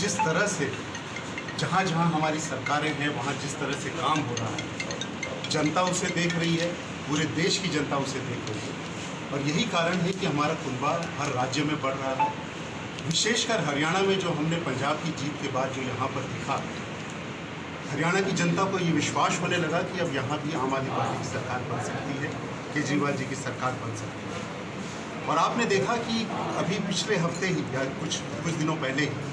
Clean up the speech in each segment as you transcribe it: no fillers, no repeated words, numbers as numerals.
जिस तरह से जहाँ जहाँ हमारी सरकारें हैं वहाँ जिस तरह से काम हो रहा है, जनता उसे देख रही है, पूरे देश की जनता उसे देख रही है। और यही कारण है कि हमारा कुनबा हर राज्य में बढ़ रहा है। विशेषकर हरियाणा में जो हमने पंजाब की जीत के बाद जो यहाँ पर दिखा, हरियाणा की जनता को ये विश्वास होने लगा कि अब यहाँ भी आम आदमी पार्टी की सरकार बन सकती है, केजरीवाल जी की सरकार बन सकती है। और आपने देखा कि अभी पिछले हफ्ते ही या कुछ दिनों पहले ही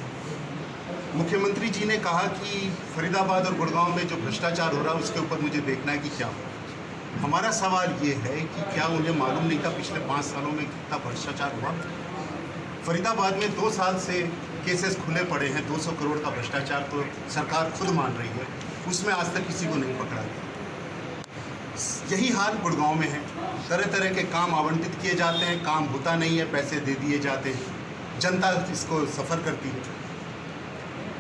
मुख्यमंत्री जी ने कहा कि फरीदाबाद और गुड़गांव में जो भ्रष्टाचार हो रहा है उसके ऊपर मुझे देखना है कि क्या हो। हमारा सवाल ये है कि क्या उन्हें मालूम नहीं था पिछले 5 सालों में कितना भ्रष्टाचार हुआ। फरीदाबाद में 2 साल से केसेस खुले पड़े हैं, 200 करोड़ का भ्रष्टाचार तो सरकार खुद मान रही है, उसमें आज तक किसी को नहीं पकड़ा गया। यही हाल गुड़गांव में है। तरह तरह के काम आवंटित किए जाते हैं, काम होता नहीं है, पैसे दे दिए जाते हैं, जनता इसको सफ़र करती है।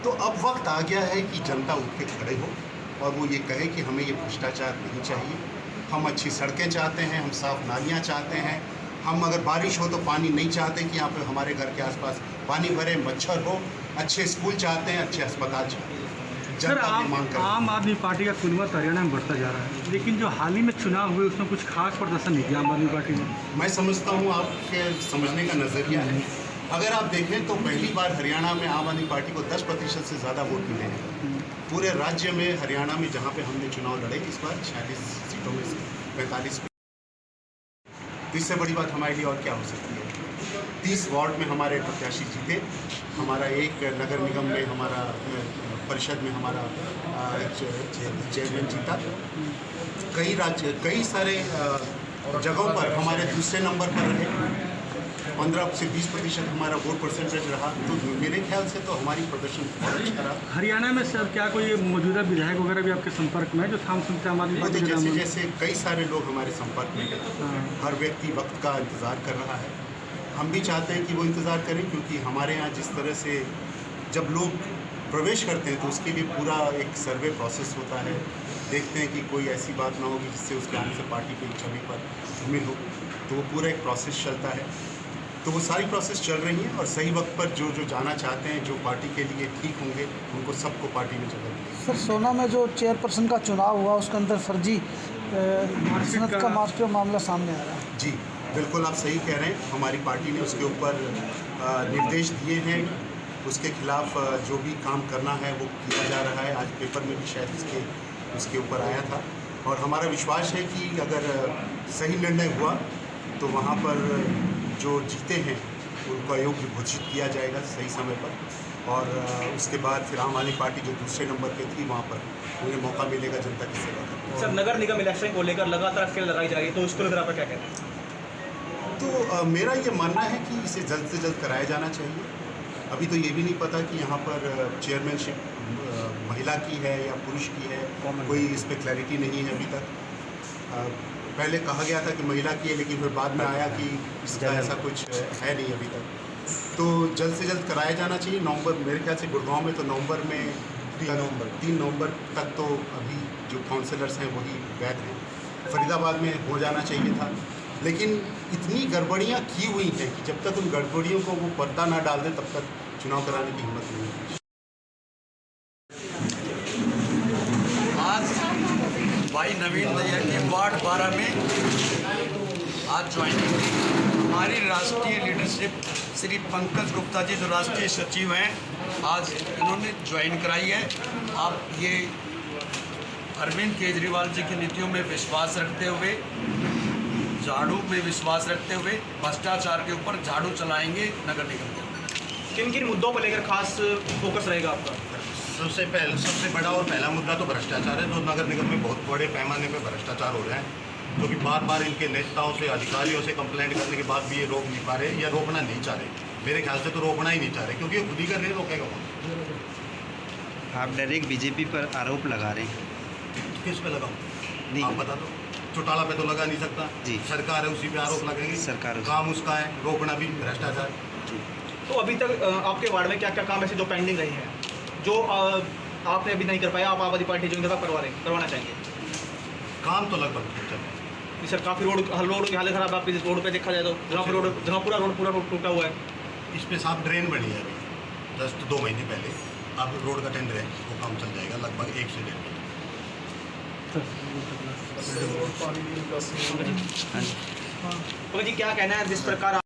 तो अब वक्त आ गया है कि जनता उठ के खड़े हो और वो ये कहे कि हमें ये भ्रष्टाचार नहीं चाहिए। हम अच्छी सड़कें चाहते हैं, हम साफ़ नालियाँ चाहते हैं, हम अगर बारिश हो तो पानी नहीं चाहते कि यहाँ पे हमारे घर के आसपास पानी भरे, मच्छर हो, अच्छे स्कूल चाहते हैं, अच्छे अस्पताल चाहते हैं। सर, आम आदमी पार्टी का कुनबा हरियाणा में बढ़ता जा रहा है, लेकिन जो हाल ही में चुनाव हुए उसमें कुछ खास प्रदर्शन नहीं किया आम आदमी पार्टी ने। मैं समझता हूँ आपके समझने का नज़रिया है। अगर आप देखें तो पहली बार हरियाणा में आम आदमी पार्टी को 10% से ज़्यादा वोट मिले हैं। पूरे राज्य में हरियाणा में जहाँ पे हमने चुनाव लड़े इस बार 46 सीटों में से 45। इससे बड़ी बात हमारे लिए और क्या हो सकती है। 30 वार्ड में हमारे प्रत्याशी जीते, हमारा एक नगर निगम में हमारा परिषद में हमारा चेयरमैन जीता। कई सारे जगहों पर हमारे दूसरे नंबर पर रहे। 15 से 20% हमारा वोट परसेंटेज रहा। तो मेरे ख्याल से तो हमारी प्रदर्शन बहुत अच्छा रहा। हरियाणा में सर क्या कोई मौजूदा विधायक वगैरह भी आपके संपर्क में है जो थाम सुनते हमारी पार्टी के? जैसे कई सारे लोग हमारे संपर्क में हैं। हर व्यक्ति वक्त का इंतज़ार कर रहा है। हम भी चाहते हैं कि वो इंतज़ार करें, क्योंकि हमारे यहाँ जिस तरह से जब लोग प्रवेश करते हैं तो उसके लिए पूरा एक सर्वे प्रोसेस होता है। देखते हैं कि कोई ऐसी बात ना होगी जिससे उसके आने से पार्टी की छवि पर धूमिल हो, तो वो पूरा एक प्रोसेस चलता है। तो वो सारी प्रोसेस चल रही है और सही वक्त पर जो जाना चाहते हैं, जो पार्टी के लिए ठीक होंगे, उनको सबको पार्टी में जगह मिलेगी। सर, सोना में जो चेयरपर्सन का चुनाव हुआ उसके अंदर फर्जी मार्कशीट का मामला सामने आ रहा है। जी बिल्कुल, आप सही कह रहे हैं। हमारी पार्टी ने उसके ऊपर निर्देश दिए हैं। उसके खिलाफ जो भी काम करना है वो किया जा रहा है। आज पेपर में भी शायद उसके ऊपर आया था। और हमारा विश्वास है कि अगर सही निर्णय हुआ तो वहाँ पर जो जीते हैं उनको अयोग्य घोषित किया जाएगा सही समय पर। और उसके बाद फिर आम आदमी पार्टी जो दूसरे नंबर पे थी वहाँ पर उन्हें मौका मिलेगा जनता की सेवा करने। सर, नगर निगम इलेक्शन को लेकर लगातार सेल लगाई जा रही है, तो उसको लेकर आप क्या कहते हैं? तो मेरा ये मानना है कि इसे जल्द से जल्द कराया जाना चाहिए। अभी तो ये भी नहीं पता कि यहाँ पर चेयरमैनशिप महिला की है या पुरुष की है, कोई इस पर क्लैरिटी नहीं है अभी तक। पहले कहा गया था कि महिला की है, लेकिन फिर बाद में आया कि इसका ऐसा कुछ है नहीं अभी तक। तो जल्द से जल्द कराया जाना चाहिए। नवंबर, मेरे ख्याल से गुड़गांव में तो नवंबर में 3 नवंबर तक तो अभी जो काउंसलर्स हैं वही वैध हैं। फरीदाबाद में हो जाना चाहिए था, लेकिन इतनी गड़बड़ियाँ की हुई हैं कि जब तक उन गड़बड़ियों को वो पर्दा ना डाल दें तब तक चुनाव कराने की हिम्मत नहीं है। आज भाई नवीन दहिया की वार्ड 12 में आज ज्वाइनिंग की। हमारी राष्ट्रीय लीडरशिप श्री पंकज गुप्ता जी जो राष्ट्रीय सचिव हैं, आज इन्होंने ज्वाइन कराई है। आप ये अरविंद केजरीवाल जी की नीतियों में विश्वास रखते हुए, झाड़ू में विश्वास रखते हुए भ्रष्टाचार के ऊपर झाड़ू चलाएंगे नगर निगम के। किन किन मुद्दों पर लेकर खास फोकस रहेगा आपका? सबसे बड़ा और पहला मुद्दा तो भ्रष्टाचार है। तो नगर निगम में बहुत बड़े पैमाने पर भ्रष्टाचार हो रहे हैं, जो कि बार बार इनके नेताओं से, अधिकारियों से कंप्लेंट करने के बाद भी ये रोक नहीं पा रहे या रोकना नहीं चाह रहे। मेरे ख्याल से तो रोकना ही नहीं चाह रहे, क्योंकि खुद ही कर रहे, रोकेगा कौन? आप डायरेक्ट बीजेपी पर आरोप लगा रहे हैं। किस पे लगाऊं? नहीं, आप बता दो। चौटाला पे तो लगा नहीं सकता जी। सरकार है, उसी पे आरोप लगेंगे। सरकार काम उसका है, रोकना भी भ्रष्टाचार। तो अभी तक आपके वार्ड में क्या क्या काम ऐसे जो पेंडिंग रही हैं, जो आपने अभी नहीं कर पाया, आप आम आदमी पार्टी जो इनका करवाना चाहेंगे? काम तो लगभग ठीक चल रहा है। जी सर, काफ़ी रोड की हालत खराब है। आपकी रोड पे देखा जाए तो जहाँ पूरा रोड टूटा हुआ है। इस पे साफ ड्रेन बनी है अभी, जस्ट 2 महीने पहले। अब रोड का टेंडर है, वो काम चल जाएगा लगभग 1 से 1.5 महीने। जी क्या कहना है जिस प्रकार